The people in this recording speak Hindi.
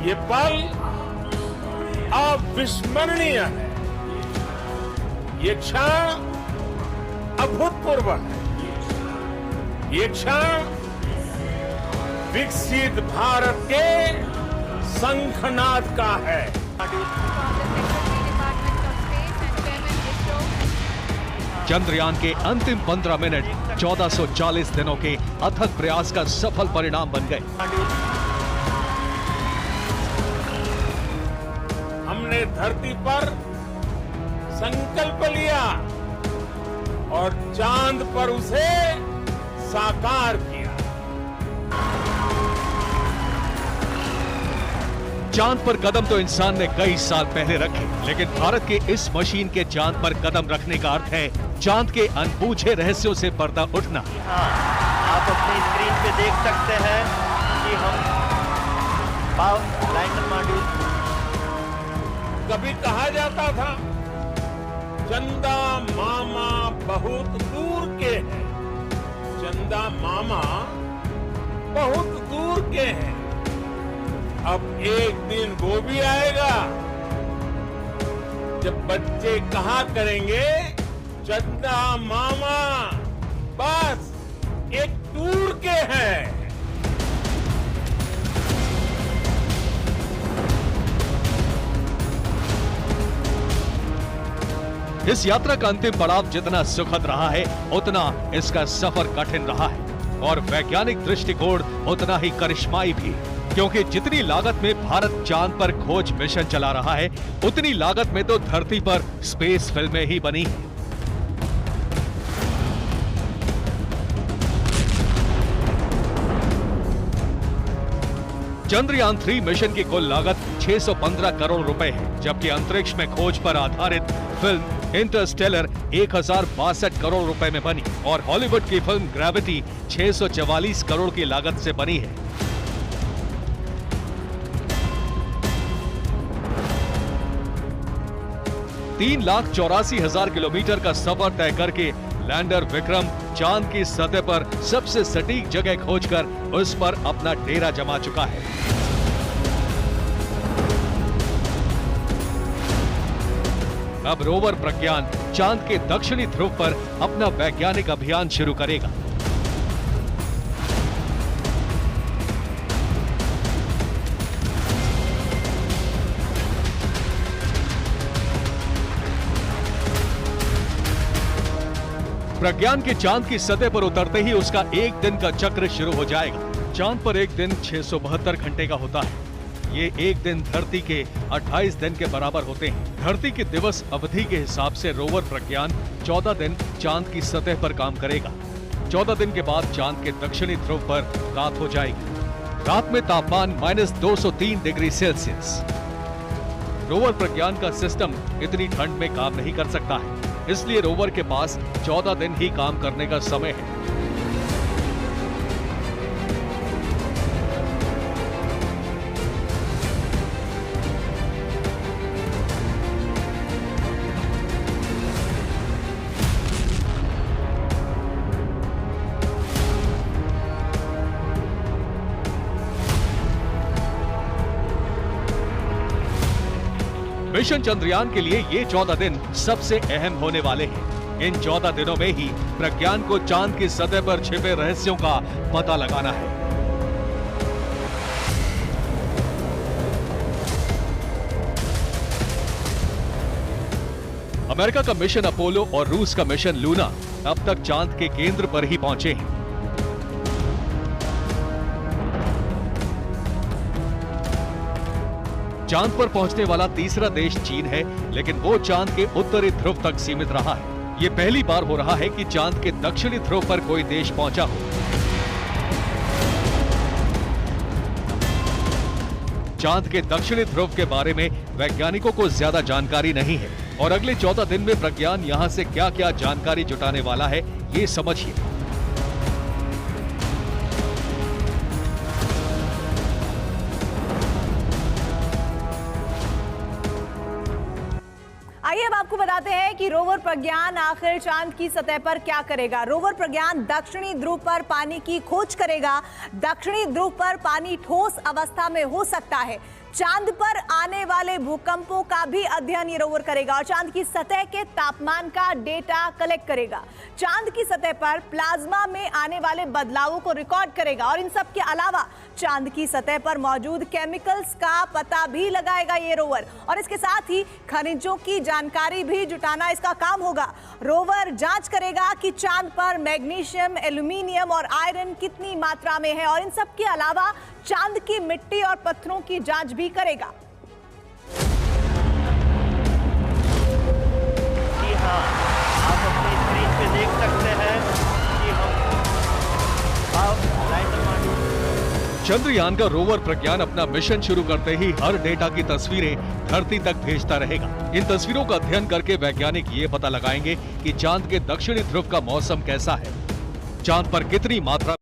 ये पल अविस्मरणीय है। ये क्षण अभूतपूर्व है। ये क्षण विकसित भारत के शंखनाद का है। चंद्रयान के अंतिम 15 मिनट 1440 दिनों के अथक प्रयास का सफल परिणाम बन गए। हमने धरती पर संकल्प लिया और चांद पर उसे साकार किया। चांद पर कदम तो इंसान ने कई साल पहले रखे, लेकिन भारत के इस मशीन के चांद पर कदम रखने का अर्थ है चांद के अनबूझे रहस्यों से पर्दा उठना। हाँ, आप अपनी स्क्रीन पे देख सकते हैं कि हम लैंडर मॉड्यूल। कभी कहा जाता था चंदा मामा बहुत दूर के हैं। चंदा मामा बहुत दूर के हैं। अब एक दिन वो भी आएगा जब बच्चे कहा करेंगे चंदा मामा बस एक दूर के हैं। इस यात्रा का अंतिम पड़ाव जितना सुखद रहा है उतना इसका सफर कठिन रहा है और वैज्ञानिक दृष्टिकोण उतना ही करिश्माई भी, क्योंकि जितनी लागत में भारत चांद पर खोज मिशन चला रहा है उतनी लागत में तो धरती पर स्पेस फिल्में ही बनी हैं। चंद्रयान 3 मिशन की कुल लागत 615 करोड़ रुपए है, जबकि अंतरिक्ष में खोज पर आधारित फिल्म इंटरस्टेलर 1062 करोड़ रुपए में बनी और हॉलीवुड की फिल्म ग्रेविटी 644 करोड़ की लागत से बनी है। तीन 3,84,000 किलोमीटर का सफर तय करके लैंडर विक्रम चांद की सतह पर सबसे सटीक जगह खोजकर उस पर अपना डेरा जमा चुका है। अब रोवर प्रज्ञान चांद के दक्षिणी ध्रुव पर अपना वैज्ञानिक अभियान शुरू करेगा। प्रज्ञान के चांद की सतह पर उतरते ही उसका एक दिन का चक्र शुरू हो जाएगा। चांद पर एक दिन 672 घंटे का होता है। ये एक दिन धरती के 28 दिन के बराबर होते हैं। धरती के दिवस अवधि के हिसाब से रोवर प्रज्ञान 14 दिन चांद की सतह पर काम करेगा। 14 दिन के बाद चांद के दक्षिणी ध्रुव पर रात हो जाएगी। रात में तापमान -203 डिग्री सेल्सियस। रोवर प्रज्ञान का सिस्टम इतनी ठंड में काम नहीं कर सकता है, इसलिए रोवर के पास 14 दिन ही काम करने का समय है। मिशन चंद्रयान के लिए ये 14 दिन सबसे अहम होने वाले हैं। इन 14 दिनों में ही प्रज्ञान को चांद की सतह पर छिपे रहस्यों का पता लगाना है। अमेरिका का मिशन अपोलो और रूस का मिशन लूना अब तक चांद के केंद्र पर ही पहुंचे हैं। चांद पर पहुंचने वाला तीसरा देश चीन है, लेकिन वो चांद के उत्तरी ध्रुव तक सीमित रहा है। ये पहली बार हो रहा है कि चांद के दक्षिणी ध्रुव पर कोई देश पहुंचा हो। चांद के दक्षिणी ध्रुव के बारे में वैज्ञानिकों को ज्यादा जानकारी नहीं है और अगले 14 दिन में प्रज्ञान यहां से क्या क्या जानकारी जुटाने वाला है, ये समझिए। आइए अब आपको बताते हैं कि रोवर प्रज्ञान आखिर चांद की सतह पर क्या करेगा। रोवर प्रज्ञान दक्षिणी ध्रुव पर पानी की खोज करेगा। दक्षिणी ध्रुव पर पानी ठोस अवस्था में हो सकता है। चांद पर आने वाले भूकंपों का भी अध्ययन ये रोवर करेगा और चांद की सतह के तापमान का डेटा कलेक्ट करेगा। चांद की सतह पर प्लाज्मा में आने वाले बदलावों को रिकॉर्ड करेगा और इन सब के अलावा चांद की सतह पर मौजूद केमिकल्स का पता भी लगाएगा ये रोवर। और इसके साथ ही खनिजों की जानकारी भी जुटाना इसका काम होगा। रोवर जांच करेगा कि चांद पर मैग्नीशियम, एल्यूमिनियम और आयरन कितनी मात्रा में है और इन सब के अलावा चांद की मिट्टी और पत्थरों की जांच भी करेगा। जी हाँ, आप अपनी स्क्रीन पे देख सकते हैं कि हम लैंडर मॉड्यूल चंद्रयान का रोवर प्रज्ञान अपना मिशन शुरू करते ही हर डेटा की तस्वीरें धरती तक भेजता रहेगा। इन तस्वीरों का अध्ययन करके वैज्ञानिक ये पता लगाएंगे कि चांद के दक्षिणी ध्रुव का मौसम कैसा है, चांद पर कितनी मात्रा